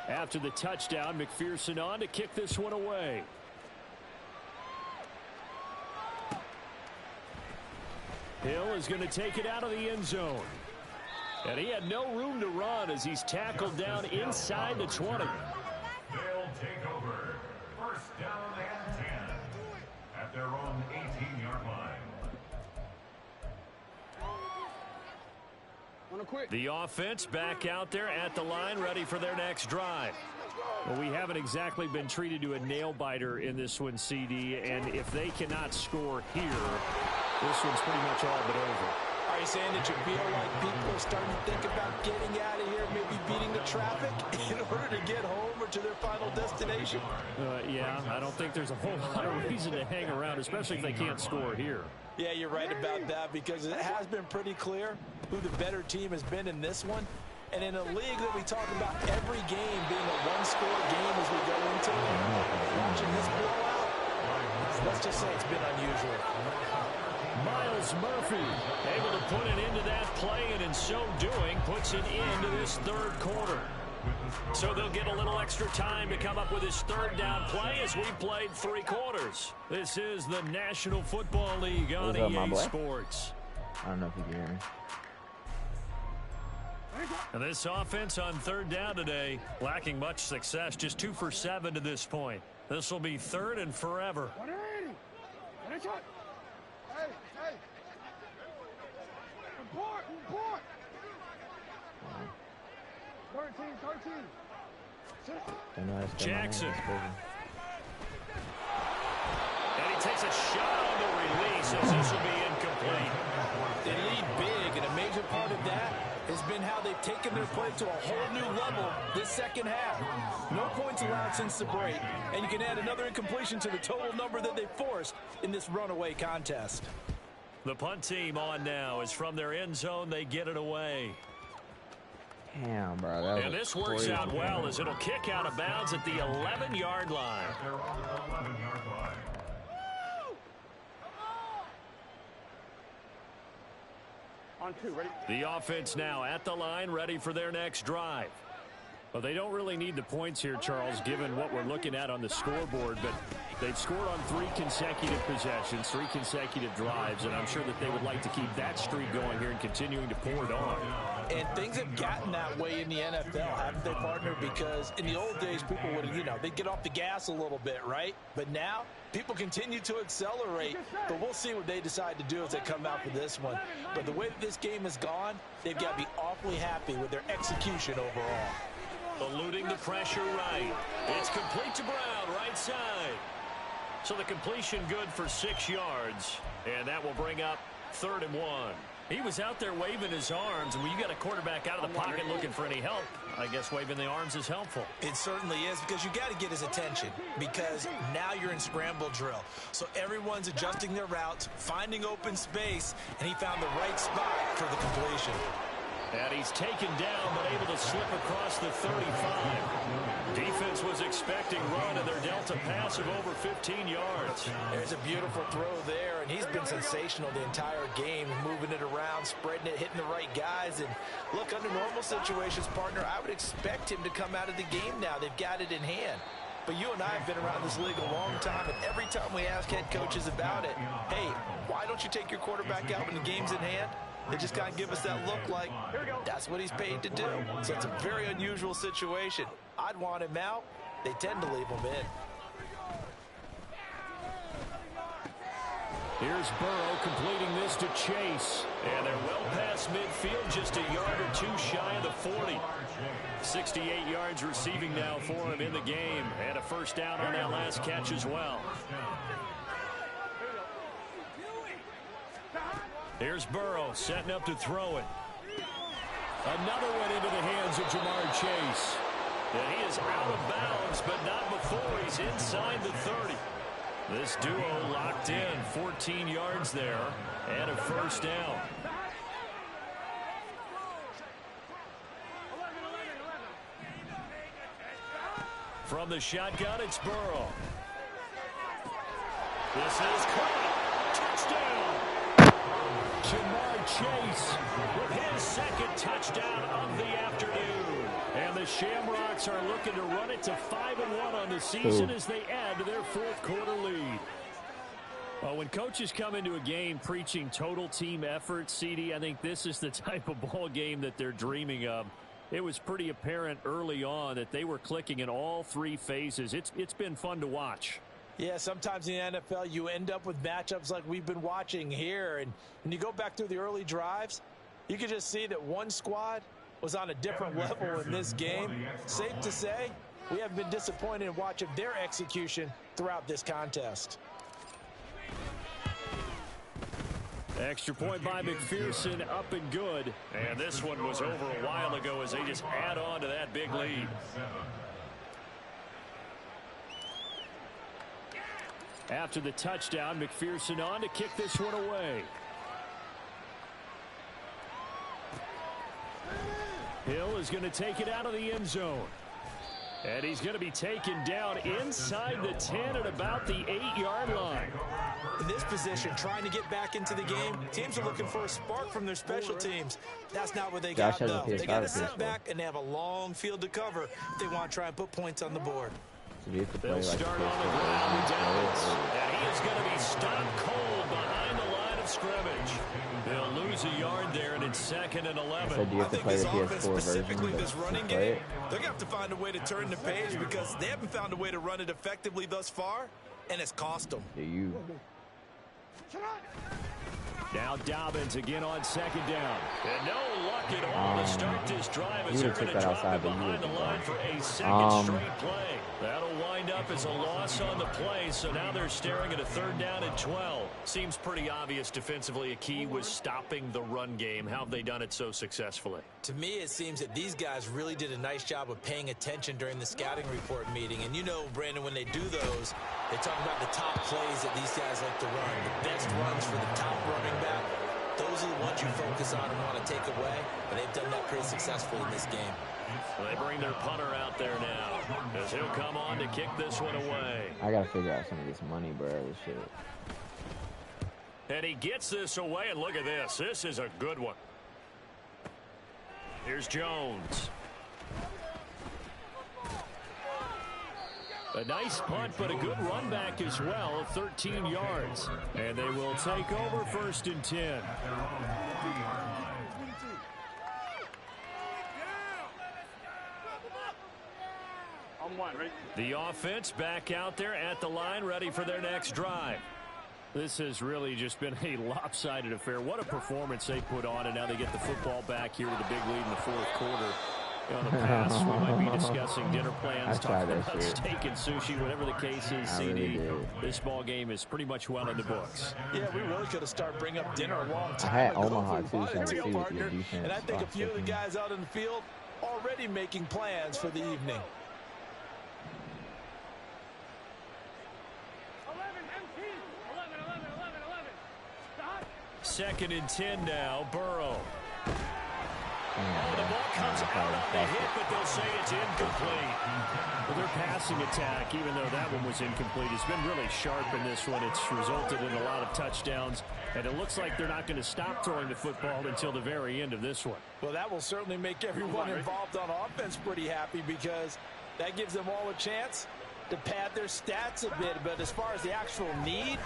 After the touchdown, McPherson on to kick this one away. Hill is going to take it out of the end zone. And he had no room to run as he's tackled down inside the 20. They'll take over. First down and 10 at their own 18-yard line. The offense back out there at the line, ready for their next drive. Well, we haven't exactly been treated to a nail-biter in this one, CD, and if they cannot score here, this one's pretty much all but over. Are you saying that you feel like people are starting to think about getting out of here, maybe beating the traffic in order to get home or to their final destination? Yeah, I don't think there's a whole lot of reason to hang around, especially if they can't score here. Yeah, you're right about that because it has been pretty clear who the better team has been in this one. And in a league that we talk about every game being a one-score game as we go into it, watching this blowout, let's just say it's been unusual. Miles Murphy able to put it into that play, and in so doing puts it into this third quarter. So they'll get a little extra time to come up with his third down play as we played 3 quarters. This is the National Football League on EA Sports. I don't know if you can hear me. And this offense on third down today, lacking much success, just 2 for 7 to this point. This will be third and forever. Jackson. And he takes a shot on the release as this will be incomplete. They lead big, and a major part of that has been how they've taken their play to a whole new level this second half. No points allowed since the break, and you can add another incompletion to the total number that they forced in this runaway contest. The punt team on now is from their end zone. They get it away. Damn, bro. And this works out well as it'll kick out of bounds at the 11-yard line. On 2, ready? The offense now at the line, ready for their next drive. Well, they don't really need the points here, Charles, given what we're looking at on the scoreboard, but they've scored on 3 consecutive possessions, 3 consecutive drives, and I'm sure that they would like to keep that streak going here and continuing to pour it on. And things have gotten that way in the NFL, haven't they, partner? Because in the old days, people would, they'd get off the gas a little bit, right? But now, people continue to accelerate, but we'll see what they decide to do as they come out for this one. But the way that this game has gone, they've got to be awfully happy with their execution overall. Eluding the pressure right. It's complete to Brown, right side. So the completion good for 6 yards, and that will bring up 3rd and 1. He was out there waving his arms, and when you got a quarterback out of the pocket looking for any help, I guess waving the arms is helpful. It certainly is, because you got to get his attention, because now you're in scramble drill. So everyone's adjusting their routes, finding open space, and he found the right spot for the completion. And he's taken down, but able to slip across the 35. Defense was expecting run, and they're dealt a pass of over 15 yards. There's a beautiful throw there, and he's been sensational the entire game, moving it around, spreading it, hitting the right guys. And look, under normal situations, partner, I would expect him to come out of the game now. They've got it in hand. But you and I have been around this league a long time, and every time we ask head coaches about it, hey, why don't you take your quarterback out when the game's in hand? They just kind of give us that look like that's what he's paid to do. So it's a very unusual situation. I'd want him out. They tend to leave him in. Here's Burrow completing this to Chase. And they're well past midfield, just a yard or 2 shy of the 40. 68 yards receiving now for him in the game. And a first down on that last catch as well. Here's Burrow setting up to throw it. Another one into the hands of Jamar Chase. And he is out of bounds, but not before he's inside the 30. This duo locked in, 14 yards there, and a first down. From the shotgun, it's Burrow. This is caught. Touchdown! Jamar Chase with his second Shamrocks are looking to run it to 5-1 on the season as they add to their fourth quarter lead. Well, when coaches come into a game preaching total team effort, CD, I think this is the type of ball game that they're dreaming of. It was pretty apparent early on that they were clicking in all three phases. It's been fun to watch. Yeah, sometimes in the NFL you end up with matchups like we've been watching here. And when you go back through the early drives, you can just see that one squad was on a different level in this game. Safe to say, we haven't been disappointed in watching their execution throughout this contest. Extra point by McPherson, up and good. And this one was over a while ago as they just add on to that big lead. After the touchdown, McPherson on to kick this one away. Hill is going to take it out of the end zone. And he's going to be taken down inside the 10 at about the 8-yard line. In this position, trying to get back into the game, teams are looking for a spark from their special teams. That's not what they got, though. They got to sit back and they have a long field to cover if they want to try and put points on the board. They'll start on the ground with Downs. And he is going to be stopped cold behind the line of scrimmage. They'll lose a yard there, and it's 2nd and 11. I think this offense, specifically this running game, they're going to have to find a way to turn the page because they haven't found a way to run it effectively thus far, and it's cost them. Now Dobbins again on 2nd down. And no luck at all to start this drive as they're going to drop it behind the line for a second straight play. That'll wind up as a loss on the play, so now they're staring at a 3rd down and 12. Seems pretty obvious defensively a key was stopping the run game. How have they done it so successfully? To me, it seems that these guys really did a nice job of paying attention during the scouting report meeting. And you know, Brandon, when they do those, they talk about the top plays that these guys like to run. The best runs for the top running back. Those are the ones you focus on and want to take away. And they've done that pretty successfully in this game. Well, they bring their punter out there now as he'll come on to kick this one away. I got to figure out some of this money, bro. This shit. And he gets this away, and look at this. This is a good one. Here's Jones. A nice punt, but a good run back as well of 13 yards. And they will take over 1st and 10. The offense back out there at the line, ready for their next drive. This has really just been a lopsided affair. What a performance they put on, and now they get the football back here with a big lead in the 4th quarter. On the pass, we might be discussing dinner plans, talking about steak and sushi, whatever the case is, CD. This ball game is pretty much well in the books. Yeah, we really could have started bringing up dinner a long time ago. I had ago. Omaha, too, so I see what your defense. And I think a few of the guys out in the field already making plans for the evening. 2nd and 10 now, Burrow. The ball comes out on the hit, but they'll say it's incomplete. Well, their passing attack, even though that one was incomplete, has been really sharp in this one. It's resulted in a lot of touchdowns, and it looks like they're not going to stop throwing the football until the very end of this one. Well, that will certainly make everyone involved on offense pretty happy because that gives them all a chance to pad their stats a bit. But as far as the actual need,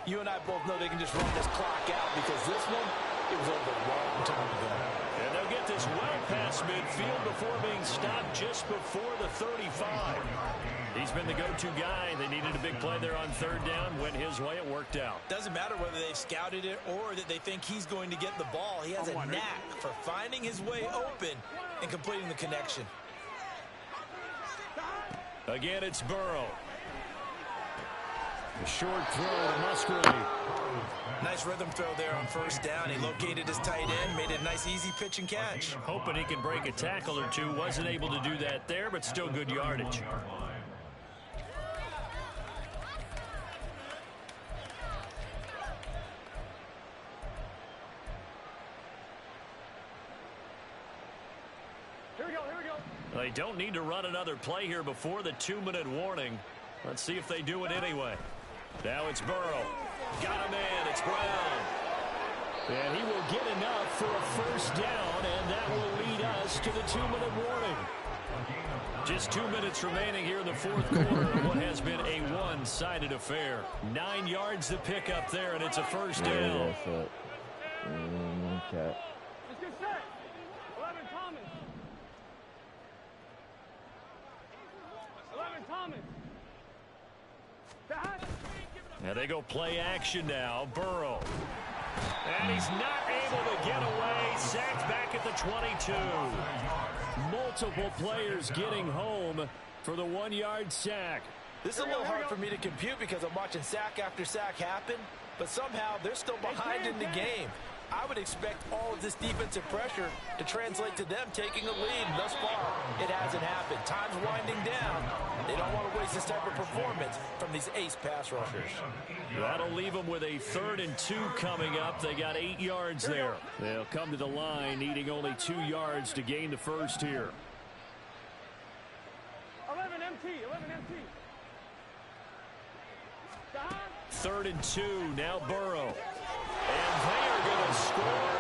you and I both know they can just run this clock out because this one, it was over a long time ago. And they'll get this well past midfield before being stopped just before the 35. He's been the go-to guy. They needed a big play there on 3rd down. Went his way. It worked out. Doesn't matter whether they've scouted it or that they think he's going to get the ball. He has a knack for finding his way open and completing the connection. Again, it's Burrow. A short throw to Musgrave. Nice rhythm throw there on 1st down. He located his tight end, made it a nice easy pitch and catch. Hoping he can break a tackle or two. Wasn't able to do that there, but still good yardage. Here we go. They don't need to run another play here before the 2-minute warning. Let's see if they do it anyway. Now it's Burrow. Got him in. It's Brown. And he will get enough for a 1st down, and that will lead us to the 2-minute warning. Just 2 minutes remaining here in the fourth quarter of what has been a one-sided affair. 9 yards to pick up there, and it's a first down. Yeah, that's it. Okay. Let's get set. 11 Thomas. 11 Thomas. Now they go play action now. Burrow. And he's not able to get away. Sacked back at the 22. Multiple players getting home for the 1-yard sack. This is a little hard for me to compute because I'm watching sack after sack happen, but somehow they're still behind in the game. I would expect all of this defensive pressure to translate to them taking a lead. Thus far, it hasn't happened. Time's winding down. They don't want to waste this type of performance from these ace pass rushers. That'll leave them with a 3rd and 2 coming up. They got 8 yards there. They'll come to the line needing only 2 yards to gain the first here. 11 MT. 11 MT. 3rd and 2. Now Burrow. And they are going to score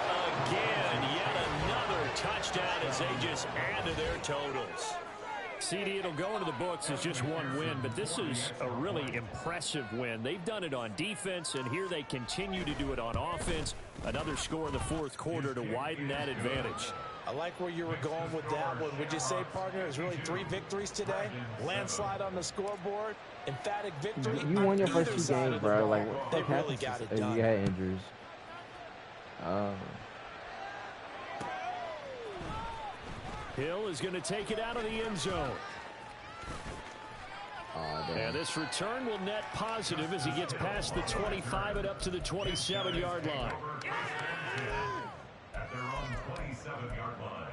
again. Yet another touchdown as they just add to their totals. CD, it'll go into the books as just one win, but this is a really impressive win. They've done it on defense, and here they continue to do it on offense. Another score in the fourth quarter to widen that advantage. I like where you were going with that one. Would you say, partner, is really 3 victories today? Landslide on the scoreboard, emphatic victory. You won your first 2 games, bro. Like, what they happened really got it done. You had injuries. Hill is going to take it out of the end zone. And this return will net positive as he gets past the 25 and up to the 27-yard line. At their own 27-yard line.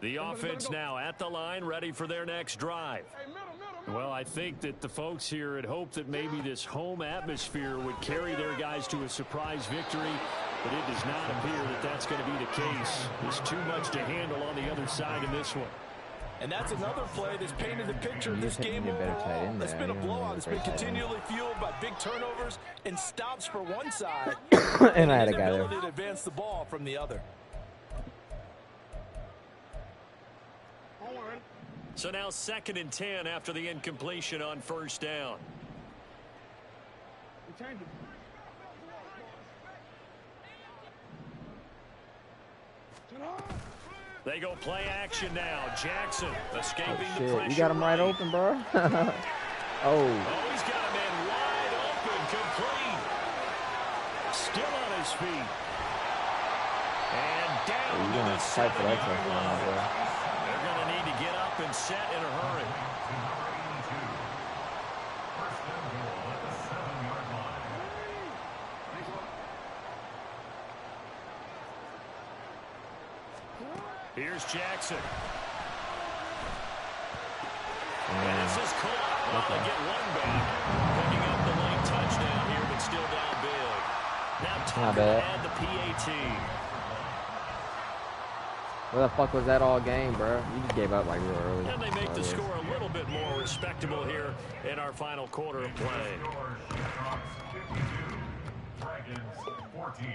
The offense now at the line, ready for their next drive. Well, I think that the folks here had hoped that maybe this home atmosphere would carry their guys to a surprise victory, but it does not appear that that's going to be the case. There's too much to handle on the other side in this one. And that's another play that's painted the picture of this game overall. It's been a blowout. It's been continually fueled by big turnovers and stops for one side. And I had a guy there. To advance the ball from the other. So now 2nd and 10 after the incompletion on first down. They go play action now. Jackson escaping the pressure. You got him right open, bro. He's got a man wide open, complete. Still on his feet. And down to the 7-yard line. They're going to need to get up and set in a hurry. Here's Jackson. And this is caught. Well, they get one back. Picking up the late touchdown here, but still down big. Now Tucker had the PAT. Where the fuck was that all game, bro? You just gave up like real early. And they make the score a little bit more respectable here in our final quarter of play. Dragons 14.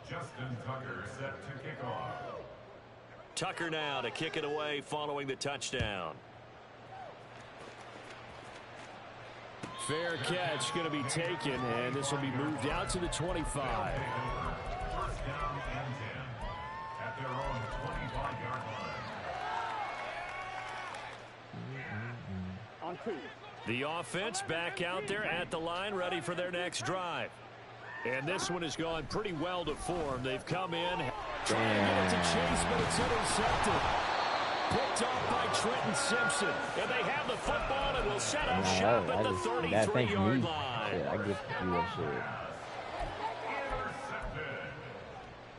Justin Tucker set to kick off. Tucker now to kick it away following the touchdown. Fair catch going to be taken, and this will be moved out to the 25. First down and 10 at their own 25-yard line. On 2. The offense back out there at the line, ready for their next drive. And this one has gone pretty well to form. They've come in, trying to get it to Chase, but it's intercepted. Picked off by Trenton Simpson. And they have the football and will set up shop at the 33-yard line. Yeah, I get you that shit.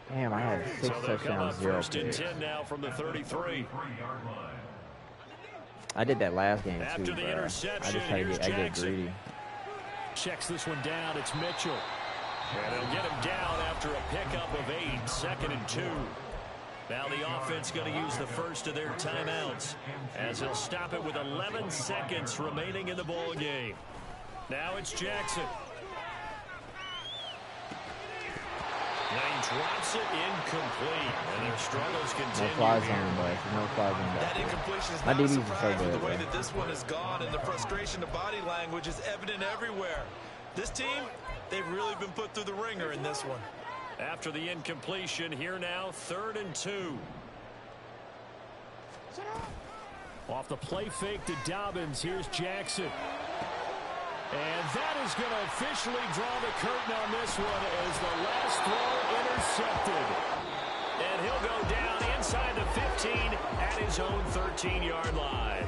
Damn, I had 6 touchdowns, 0 first and 10 now from the 33. I did that last game, After too, the bro. interception, I here's get Jackson. greedy. Checks this one down. It's Mitchell. And he'll get him down after a pickup of 8. 2nd and 2. Now the offense going to use the first of their timeouts as he'll stop it with 11 seconds remaining in the ball game. Now it's Jackson. Now he drops it incomplete, and their struggles continue. No fly here. zone, boys. No fly zone. That incompletion is My not a DBs are so surprise with good, the way bro. that this one has gone, and the frustration of body language is evident everywhere. This team, they've really been put through the ringer in this one. After the incompletion, here now, 3rd and 2. Off the play fake to Dobbins, here's Jackson. And that is going to officially draw the curtain on this one as the last throw intercepted. And he'll go down inside the 15 at his own 13-yard line.